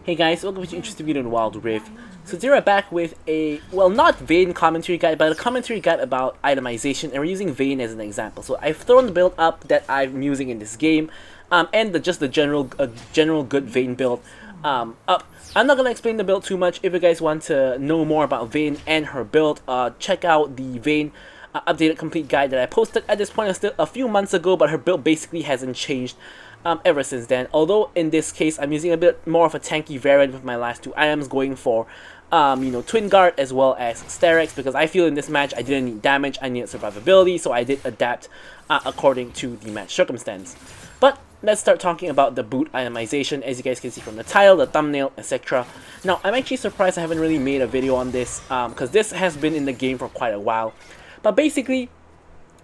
Hey guys, welcome to an interesting video in Wild Rift. So today we're back with a, well, not Vayne commentary guide, but a commentary guide about itemization, and we're using Vayne as an example. So I've thrown the build up that I'm using in this game, and just the general good Vayne build up. I'm not going to explain the build too much. If you guys want to know more about Vayne and her build, check out the Vayne updated complete guide that I posted. At this point, it's still a few months ago, but her build basically hasn't changed ever since then. Although in this case, I'm using a bit more of a tanky variant with my last two items, going for Twin Guard as well as Sterex, because I feel in this match I didn't need damage, I needed survivability, so I did adapt according to the match circumstance. But let's start talking about the boot itemization. As you guys can see from the title, the thumbnail, etc. Now, I'm actually surprised I haven't really made a video on this, because this has been in the game for quite a while. But basically,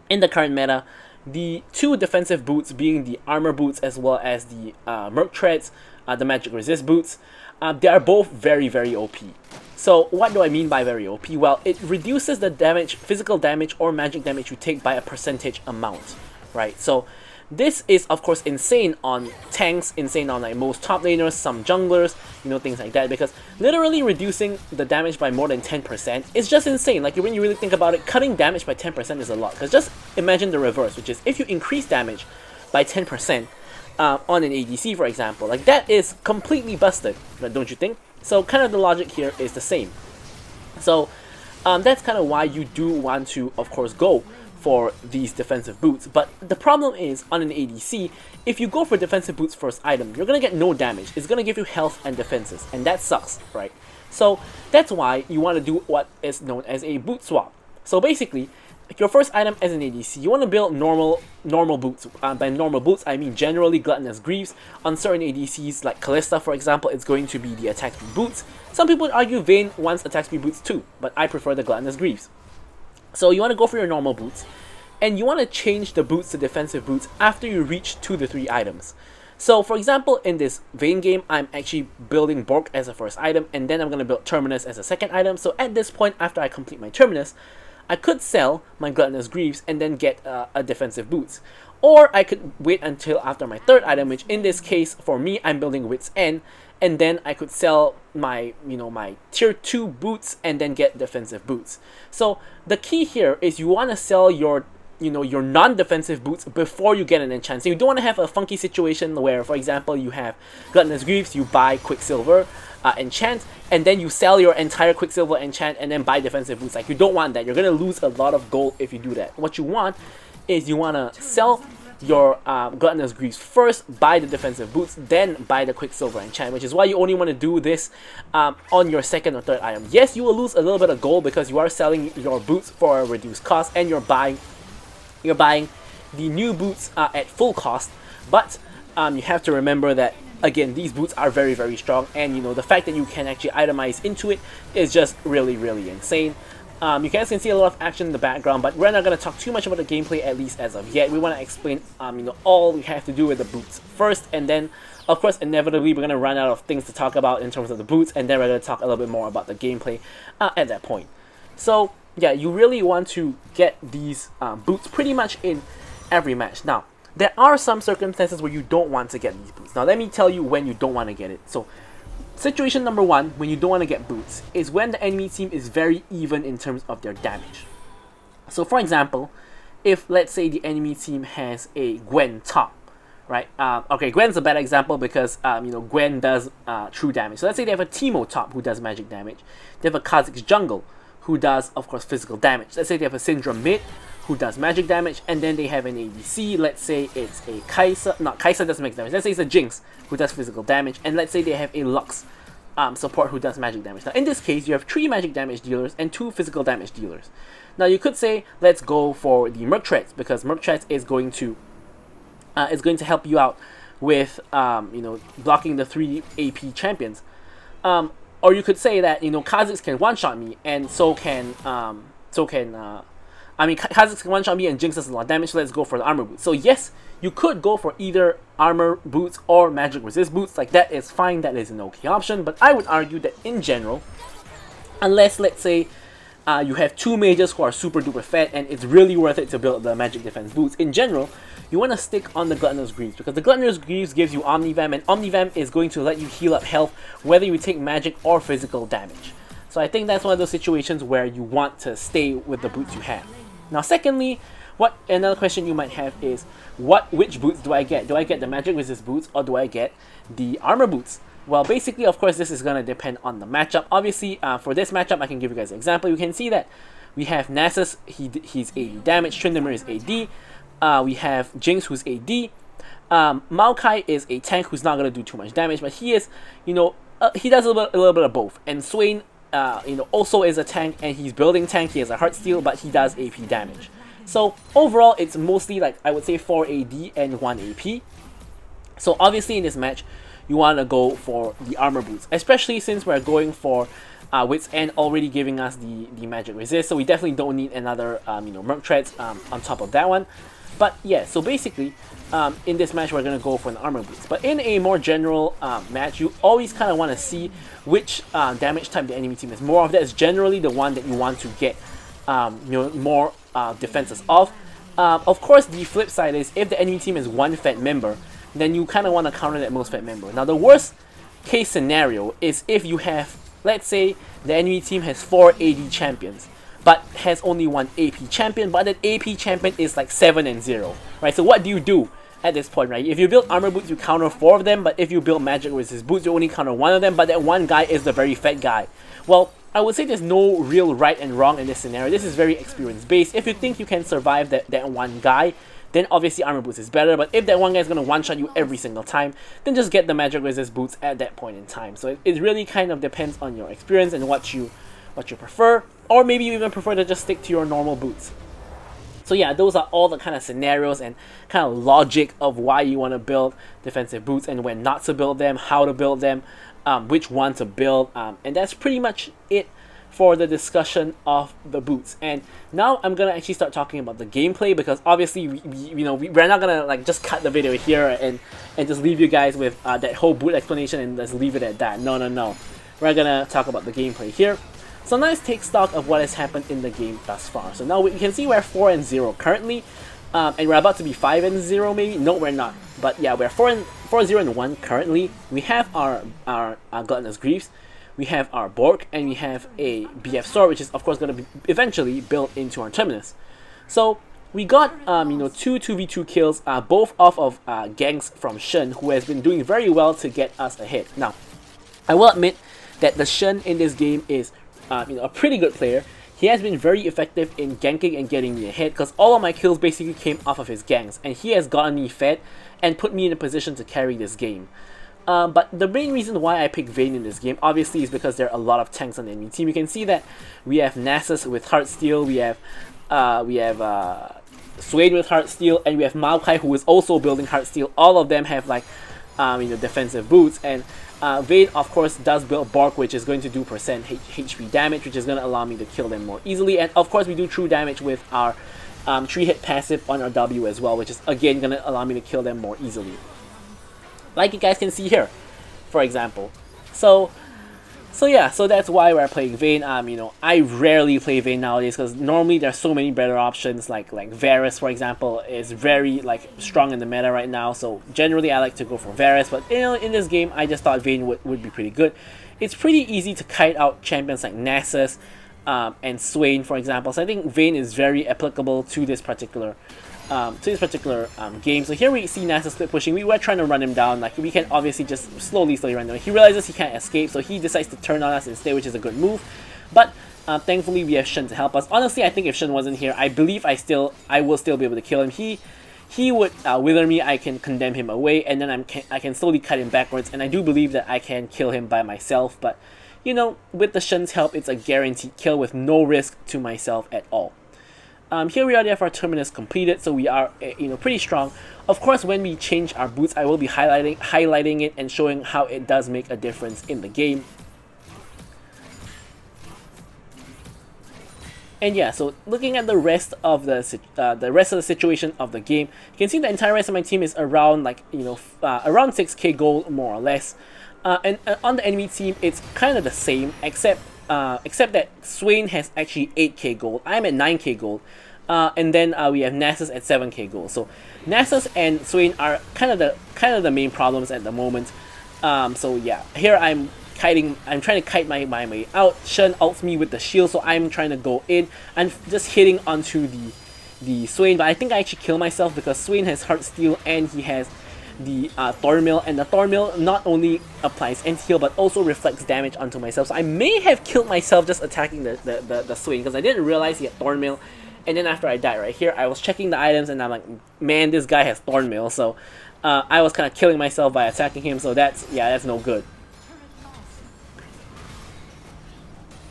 in the current meta, the two defensive boots, being the armor boots as well as the merc treads, the magic resist boots, they are both very OP. So what do I mean by very OP? Well, it reduces the damage, physical damage or magic damage you take by a percentage amount, right? So this is of course insane on tanks, insane on like most top laners, some junglers, things like that, because literally reducing the damage by more than 10% is just insane. Like, when you really think about it, cutting damage by 10% is a lot. Because just imagine the reverse, which is if you increase damage by 10% on an ADC, for example, like that is completely busted, don't you think? So kind of the logic here is the same. So that's kind of why you do want to, of course, go for these defensive boots. But the problem is, on an ADC, if you go for defensive boots first item, you're gonna get no damage. It's gonna give you health and defenses, and that sucks, right? So that's why you want to do what is known as a boot swap. So basically, your first item as an ADC, you want to build normal boots. By normal boots, I mean generally Gluttonous Greaves. On certain ADCs, like Kalista, for example, it's going to be the attack speed boots. Some people would argue Vayne wants attack speed boots too, but I prefer the Gluttonous Greaves. So you want to go for your normal boots, and you want to change the boots to defensive boots after you reach 2 to 3 items. So for example, in this Vayne game, I'm actually building Bork as a first item, and then I'm going to build Terminus as a second item. So at this point, after I complete my Terminus, I could sell my Gluttonous Greaves and then get a defensive boots. Or I could wait until after my third item, which in this case, for me, I'm building Wit's End, and then I could sell my, my tier 2 boots and then get defensive boots. So the key here is you want to sell your your non-defensive boots before you get an enchant. So you don't want to have a funky situation where, for example, you have Gluttonous Greaves, you buy Quicksilver enchant, and then you sell your entire Quicksilver enchant and then buy defensive boots. Like, you don't want that. You're going to lose a lot of gold if you do that. What you want is you want to sell your Gluttonous Greaves first, buy the defensive boots, then buy the Quicksilver enchant, which is why you only want to do this on your second or third item. Yes, you will lose a little bit of gold because you are selling your boots for a reduced cost, and you're buying the new boots at full cost, but you have to remember that, again, these boots are very strong, and the fact that you can actually itemize into it is just really insane. You guys can see a lot of action in the background, but we're not going to talk too much about the gameplay, at least as of yet. We want to explain all we have to do with the boots first, and then of course inevitably we're going to run out of things to talk about in terms of the boots, and then we're going to talk a little bit more about the gameplay at that point. So yeah, you really want to get these boots pretty much in every match. Now, there are some circumstances where you don't want to get these boots. Now, let me tell you when you don't want to get it. So, situation number 1, when you don't want to get boots, is when the enemy team is very even in terms of their damage. So, for example, if, let's say, the enemy team has a Gwen top, right? Okay, Gwen's a bad example because, Gwen does true damage. So, let's say they have a Teemo top who does magic damage. They have a Kha'Zix jungle who does, of course, physical damage. Let's say they have a Syndra mid who does magic damage, and then they have an ADC. Let's say it's a Kai'Sa doesn't make damage. Let's say it's a Jinx who does physical damage, and let's say they have a Lux support who does magic damage. Now, in this case, you have 3 magic damage dealers and 2 physical damage dealers. Now, you could say, let's go for the Merc Treads, because Merc Treads is going to help you out with blocking the 3 AP champions. Or you could say that Kha'Zix can one-shot me, and so can Kha'Zix can one-shot me and Jinx does a lot of damage, so let's go for the armor boots. So yes, you could go for either armor boots or magic resist boots. Like, that is fine, that is an okay option, but I would argue that in general, unless, let's say, You have 2 mages who are super duper fed, and it's really worth it to build the magic defense boots. In general, you want to stick on the Gluttonous Greaves, because the Gluttonous Greaves gives you Omnivamp, and Omnivamp is going to let you heal up health whether you take magic or physical damage. So I think that's one of those situations where you want to stay with the boots you have. Now secondly, another question you might have is, which boots do I get? Do I get the magic resist boots, or do I get the armor boots? Well, basically, of course, this is going to depend on the matchup. Obviously, for this matchup, I can give you guys an example. You can see that we have Nasus, he's 80 damage, Tryndamere is AD, we have Jinx, who's AD, Maokai is a tank who's not going to do too much damage, but he is, he does a little bit of both. And Swain, also is a tank, and he's building tank, he has a Heartsteel, but he does AP damage. So, overall, it's mostly, like, I would say 4 AD and 1 AP. So, obviously, in this match, you want to go for the armor boots, especially since we're going for Wit's End already giving us the magic resist, so we definitely don't need another Merc Treads on top of that one. But yeah, so basically in this match we're going to go for the armor boots. But in a more general match, you always kind of want to see which damage type the enemy team is more of. That is generally the one that you want to get more defenses of. Of course, the flip side is if the enemy team is one fed member, then you kind of want to counter that most fed member. Now, the worst case scenario is if you have, let's say, the enemy team has 4 AD champions, but has only 1 AP champion, but that AP champion is like 7-0, right? So what do you do at this point, right? If you build armor boots, you counter 4 of them, but if you build magic resist boots, you only counter 1 of them, but that one guy is the very fed guy. Well, I would say there's no real right and wrong in this scenario. This is very experience based. If you think you can survive that one guy, then obviously armor boots is better. But if that one guy is going to one-shot you every single time, then just get the magic resist boots at that point in time. So it really kind of depends on your experience and what you prefer, or maybe you even prefer to just stick to your normal boots. So yeah, those are all the kind of scenarios and kind of logic of why you want to build defensive boots and when not to build them, how to build them, which one to build, and that's pretty much it for the discussion of the boots. And now I'm gonna actually start talking about the gameplay, because obviously we're not gonna like just cut the video here and just leave you guys with that whole boot explanation and just leave it at that. No, we're gonna talk about the gameplay here. So now let's take stock of what has happened in the game thus far. So now you can see we're 4-0 currently, and we're about to be 5-0 maybe. No, we're not, but yeah, we're 4-0-1 currently. We have our Gluttonous Greaves, we have our Bork, and we have a BF Sword, which is of course going to be eventually built into our Terminus. So we got 2 2v2 kills, both off of ganks from Shen, who has been doing very well to get us ahead. Now, I will admit that the Shen in this game is a pretty good player. He has been very effective in ganking and getting me ahead, because all of my kills basically came off of his ganks, and he has gotten me fed and put me in a position to carry this game. But the main reason why I picked Vayne in this game, obviously, is because there are a lot of tanks on the enemy team. You can see that we have Nasus with Heartsteel, we have Swain with Heartsteel, and we have Maokai, who is also building Heartsteel. All of them have like defensive boots, and Vayne of course does build Bork, which is going to do percent HP damage, which is going to allow me to kill them more easily. And of course we do true damage with our 3-hit passive on our W as well, which is again going to allow me to kill them more easily, like you guys can see here, for example. So yeah, so that's why we're playing Vayne. I rarely play Vayne nowadays, because normally there's so many better options, like Varus, for example, is very strong in the meta right now. So generally I like to go for Varus, but in this game I just thought Vayne would be pretty good. It's pretty easy to kite out champions like Nasus and Swain, for example. So I think Vayne is very applicable to this particular game. So here we see Nasus split pushing. We were trying to run him down. Like, we can obviously just slowly run him down. He realizes he can't escape, so he decides to turn on us instead, which is a good move. But thankfully we have Shen to help us. Honestly, I think if Shen wasn't here, I believe I will still be able to kill him. He would wither me. I can condemn him away, and then I can slowly cut him backwards, and I do believe that I can kill him by myself. But with the Shen's help, it's a guaranteed kill with no risk to myself at all. Here we already have our Terminus completed, so we are pretty strong. Of course, when we change our boots, I will be highlighting it and showing how it does make a difference in the game. And yeah, so looking at the rest of the situation of the game, you can see the entire rest of my team is around around 6k gold more or less. And on the enemy team, it's kind of the same, except except that Swain has actually 8k gold. I'm at 9k gold. And then we have Nasus at 7k gold. So Nasus and Swain are kind of the main problems at the moment. So yeah, here I'm trying to kite my way out. Shen ults me with the shield, so I'm trying to go in. I'm just hitting onto the Swain, but I think I actually kill myself because Swain has Heartsteel and he has the Thornmill, and the Thornmill not only applies anti-heal but also reflects damage onto myself. So I may have killed myself just attacking the Swain because I didn't realize he had Thornmill. And then after I died right here, I was checking the items and I'm like, man, this guy has Thornmill. So I was kind of killing myself by attacking him, so that's no good.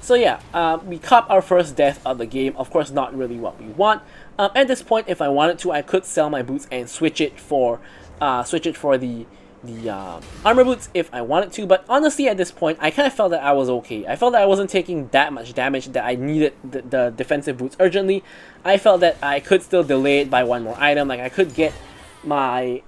So yeah, we caught our first death of the game. Of course, not really what we want. At this point, if I wanted to, I could sell my boots and switch it for the armor boots if I wanted to. But honestly, at this point, I kind of felt that I was okay. I felt that I wasn't taking that much damage that I needed the defensive boots urgently. I felt that I could still delay it by one more item. Like I could get my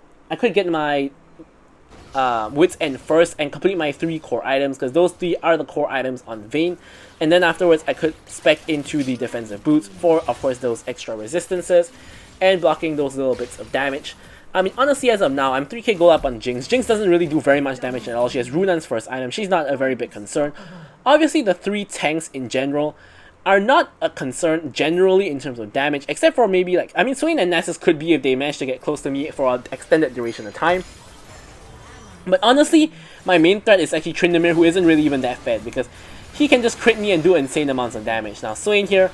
Wits End first and complete my 3 core items, because those 3 are the core items on Vayne. And then afterwards, I could spec into the defensive boots for, of course, those extra resistances and blocking those little bits of damage. I mean, honestly, as of now, I'm 3k gold up on Jinx. Jinx doesn't really do very much damage at all. She has Runan's first item. She's not a very big concern. Obviously, the 3 tanks in general are not a concern generally in terms of damage, except for maybe, like, I mean, Swain and Nasus could be if they manage to get close to me for an extended duration of time. But honestly, my main threat is actually Tryndamere, who isn't really even that fed, because he can just crit me and do insane amounts of damage. Now, Swain here,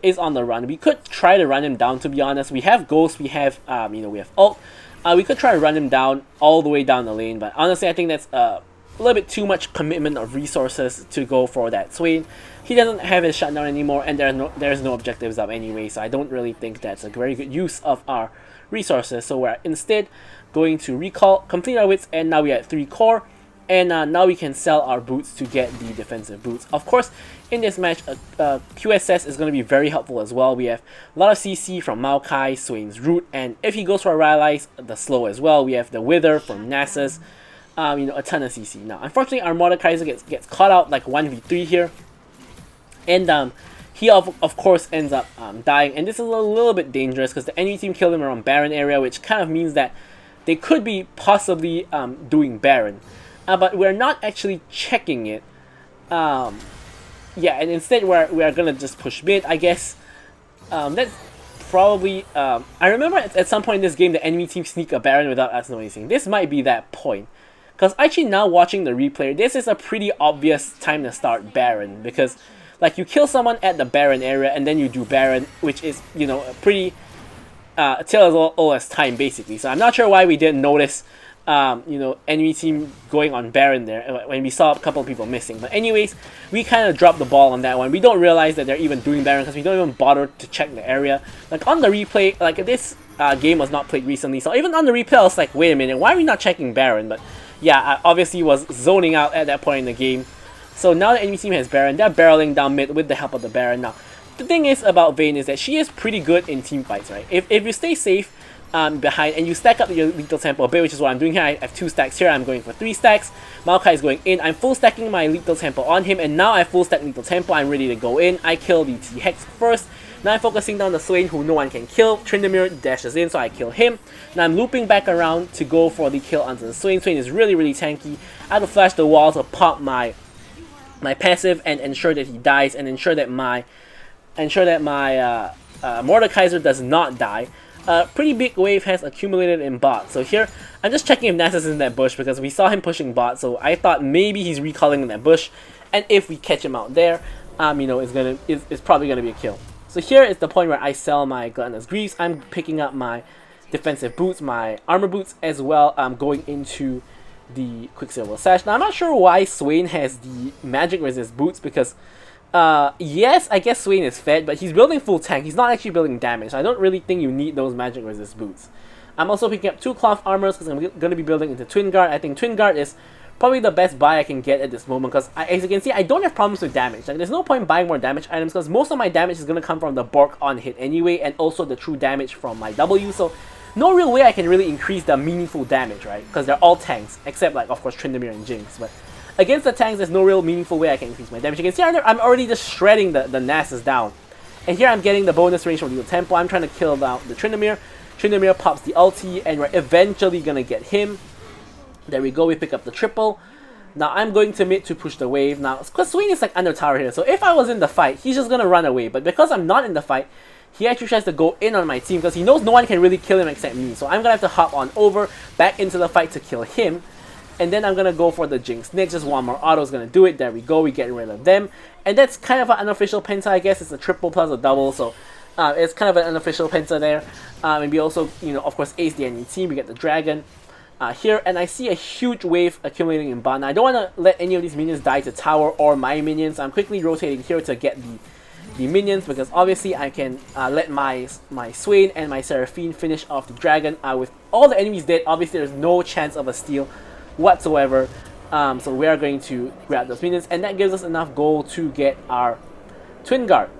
is on the run. We could try to run him down, to be honest. We have Ghost, we have, we have Ult. We could try to run him down all the way down the lane, but honestly, I think that's a little bit too much commitment of resources to go for that Swain. He doesn't have his shutdown anymore, and there's no objectives up anyway, so I don't really think that's a very good use of our resources. So we're instead going to recall, complete our wits, and now we are at 3 core. And now we can sell our boots to get the defensive boots. Of course, in this match, QSS is going to be very helpful as well. We have a lot of CC from Maokai, Swain's Root, and if he goes for a Rylai's, the slow as well. We have the Wither from Nasus, a ton of CC. Now, unfortunately, our Mordekaiser gets caught out like 1v3 here. And he, of course, ends up dying. And this is a little bit dangerous because the enemy team killed him around Baron area, which kind of means that they could be possibly doing Baron. But we're not actually checking it. Yeah, and instead we're gonna just push mid, I guess. That's probably... I remember at some point in this game the enemy team sneak a Baron without us noticing. This might be that point. Because actually now watching the replay, this is a pretty obvious time to start Baron. Because like you kill someone at the Baron area and then you do Baron, which is, a pretty... tale as old as time, basically. So I'm not sure why we didn't notice enemy team going on Baron there when we saw a couple of people missing. But anyways, we kind of dropped the ball on that one. We don't realize that they're even doing Baron because we don't even bother to check the area. Like on the replay, like this game was not played recently, so even on the replay I was like, wait a minute, why are we not checking Baron? But yeah, I obviously was zoning out at that point in the game. So now the enemy team has Baron, they're barreling down mid with the help of the Baron. Now, the thing is about Vayne is that she is pretty good in team fights, right? If you stay safe behind and you stack up your lethal tempo a bit, which is what I'm doing here. I have 2 stacks here, I'm going for 3 stacks. Maokai is going in, I'm full stacking my lethal tempo on him, and now I full stack lethal tempo, I'm ready to go in. I kill the T-Hex first. Now I'm focusing down the Swain, who no one can kill. Tryndamere dashes in, so I kill him. Now I'm looping back around to go for the kill onto the Swain. Swain is really, really tanky. I have to flash the wall to pop my passive and ensure that he dies, and ensure that my Mordekaiser does not die. Pretty big wave has accumulated in bot. So here, I'm just checking if Nasus is in that bush because we saw him pushing bot. So I thought maybe he's recalling in that bush, and if we catch him out there, it's probably gonna be a kill. So here is the point where I sell my Gluttonous Greaves. I'm picking up my defensive boots, my armor boots as well. I'm going into the Quicksilver Sash. Now I'm not sure why Swain has the magic resist boots because yes, I guess Swain is fed, but he's building full tank. He's not actually building damage. I don't really think you need those magic resist boots. I'm also picking up 2 cloth armors because I'm going to be building into Twin Guard. I think Twin Guard is probably the best buy I can get at this moment because, as you can see, I don't have problems with damage. Like, there's no point buying more damage items because most of my damage is going to come from the Bork on hit anyway, and also the true damage from my W. So no real way I can really increase the meaningful damage, right? Because they're all tanks, except, like, of course, Tryndamere and Jinx. But against the tanks, there's no real meaningful way I can increase my damage. You can see I'm already just shredding the Nasus down. And here I'm getting the bonus range from the tempo. I'm trying to kill down the Tryndamere. Tryndamere pops the ulti, and we're eventually going to get him. There we go, we pick up the triple. Now I'm going to mid to push the wave. Now, because Swain is like under tower here, so if I was in the fight, he's just going to run away. But because I'm not in the fight, he actually tries to go in on my team because he knows no one can really kill him except me. So I'm going to have to hop on over, back into the fight to kill him. And then I'm going to go for the Jinx next. Just one more auto is going to do it. There we go, we get rid of them. And that's kind of an unofficial penta, I guess. It's a triple plus a double, so it's kind of an unofficial penta there. And we also, you know, of course, ace the enemy team. We get the dragon here. And I see a huge wave accumulating in bot. Now, I don't want to let any of these minions die to tower or my minions. I'm quickly rotating here to get the minions, because obviously I can let my Swain and my Seraphine finish off the dragon. With all the enemies dead, obviously there's no chance of a steal whatsoever. So we are going to grab those minions, and that gives us enough gold to get our Twin Guard.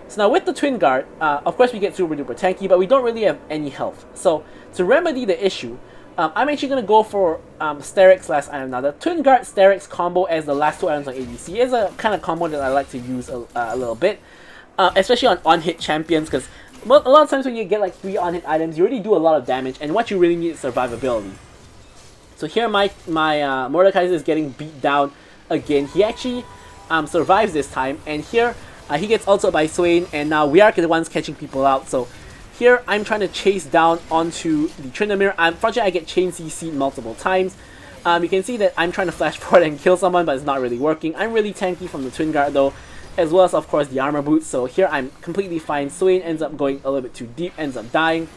So now with the Twin Guard, of course we get super duper tanky, but we don't really have any health. So to remedy the issue, I'm actually going to go for Sterix last item. Now the Twin Guard Sterix combo as the last 2 items on ADC is a kind of combo that I like to use a little bit, especially on hit champions, because a lot of times when you get like 3 on hit items, you already do a lot of damage, and what you really need is survivability. So here my Mordekaiser is getting beat down again. He actually survives this time, and here he gets ulted by Swain, and now we are the ones catching people out. So here I'm trying to chase down onto the Tryndamere. Unfortunately, I get chain CC'd multiple times. You can see that I'm trying to flash forward and kill someone, but it's not really working. I'm really tanky from the Twin Guard though, as well as of course the armor boots. So here I'm completely fine. Swain ends up going a little bit too deep, ends up dying.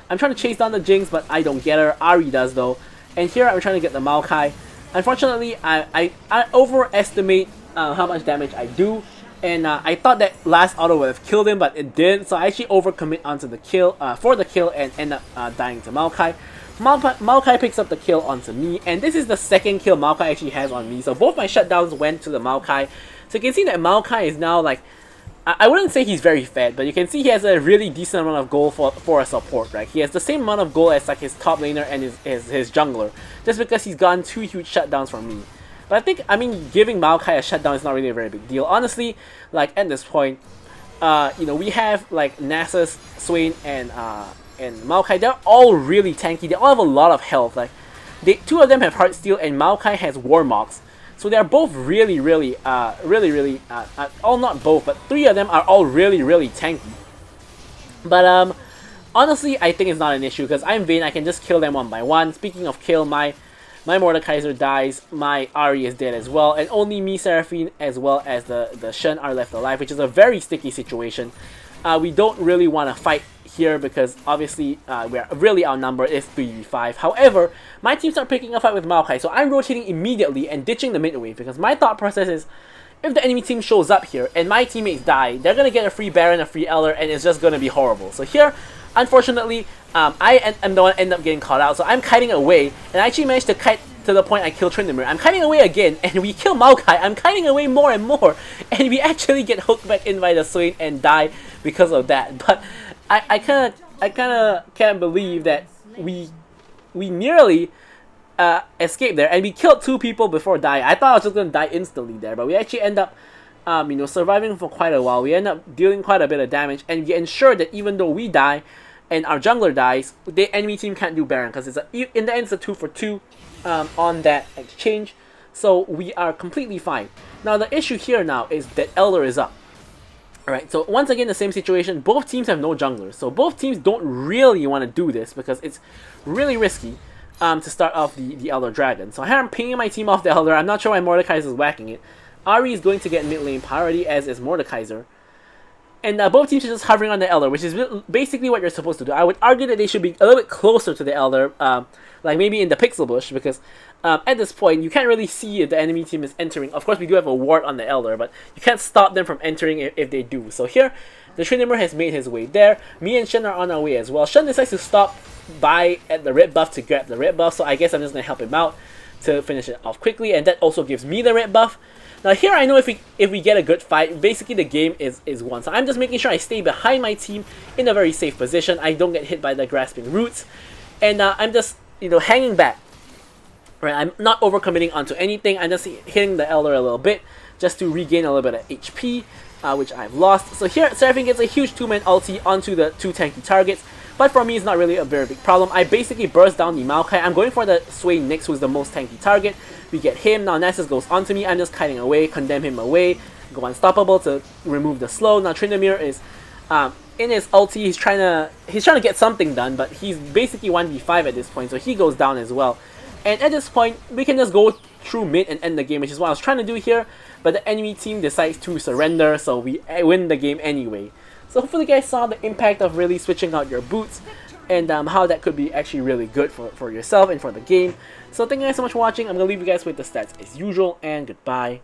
I'm trying to chase down the Jinx, but I don't get her. Ahri does though. And here I'm trying to get the Maokai. Unfortunately, I overestimate how much damage I do. And I thought that last auto would have killed him, but it didn't. So I actually overcommit onto the kill, for the kill, and end up dying to Maokai. Maokai picks up the kill onto me, and this is the second kill Maokai actually has on me. So both my shutdowns went to the Maokai. So you can see that Maokai is now like, I wouldn't say he's very fed, but you can see he has a really decent amount of gold for a support, right? He has the same amount of gold as like his top laner and his jungler, just because he's gotten 2 huge shutdowns from me. But I think, I mean, giving Maokai a shutdown is not really a very big deal. Honestly, like at this point, you know, we have like Nasus, Swain, and Maokai. They're all really tanky. They all have a lot of health. Like, 2 of them have Heartsteel, and Maokai has Warmox. So they're both really, all not both, but 3 of them are all really tanky. But honestly, I think it's not an issue because I'm Vayne. I can just kill them one by one. Speaking of kill, my Mordekaiser dies, my Ahri is dead as well, and only me, Seraphine, as well as the Shen are left alive, which is a very sticky situation. We don't really want to fight here because obviously we are really outnumbered. It's 3v5. However, my team start picking a fight with Maokai, so I'm rotating immediately and ditching the mid wave because my thought process is, if the enemy team shows up here and my teammates die, they're gonna get a free Baron, a free Elder, and it's just gonna be horrible. So here, unfortunately, I am the one end up getting caught out, so I'm kiting away, and I actually managed to kite to the point I kill Tryndamere. I'm kiting away again, and we kill Maokai. I'm kiting away more and more, and we actually get hooked back in by the Swain and die because of that. But I kind of can't believe that we nearly escaped there, and we killed 2 people before dying. I thought I was just gonna die instantly there, but we actually end up you know, surviving for quite a while. We end up dealing quite a bit of damage, and we ensure that even though we die and our jungler dies, the enemy team can't do Baron because in the end it's a 2 for 2 on that exchange. So we are completely fine. Now the issue here now is that Elder is up. Alright, so once again the same situation. Both teams have no junglers, so both teams don't really want to do this because it's really risky to start off the Elder Dragon. So here I'm pinging my team off the Elder. I'm not sure why Mordekaiser is whacking it. Ahri is going to get mid lane priority, as is Mordekaiser. And both teams are just hovering on the Elder, which is basically what you're supposed to do. I would argue that they should be a little bit closer to the Elder, like maybe in the Pixel Bush, because at this point, you can't really see if the enemy team is entering. Of course, we do have a ward on the Elder, but you can't stop them from entering if they do. So here, the Tryndamere has made his way there. Me and Shen are on our way as well. Shen decides to stop by at the red buff to grab the red buff, so I guess I'm just going to help him out to finish it off quickly, and that also gives me the red buff. Now here I know if we get a good fight, basically the game is won. So I'm just making sure I stay behind my team in a very safe position. I don't get hit by the grasping roots, and I'm just, you know, hanging back Right, I'm not overcommitting onto anything. I'm just hitting the Elder a little bit just to regain a little bit of HP, which I've lost. So here, Seraphine gets a huge 2-man ulti onto the 2 tanky targets, but for me, it's not really a very big problem. I basically burst down the Maokai. I'm going for the Sway Nyx, who's the most tanky target. We get him. Now Nasus goes onto me. I'm just kiting away, condemn him away, go unstoppable to remove the slow. Now Tryndamere is in his ulti. He's trying to get something done, but he's basically 1v5 at this point, so he goes down as well. And at this point, we can just go through mid and end the game, which is what I was trying to do here, but the enemy team decides to surrender, so we win the game anyway. So hopefully you guys saw the impact of really switching out your boots, and how that could be actually really good for yourself and for the game. So thank you guys so much for watching. I'm going to leave you guys with the stats as usual, and goodbye.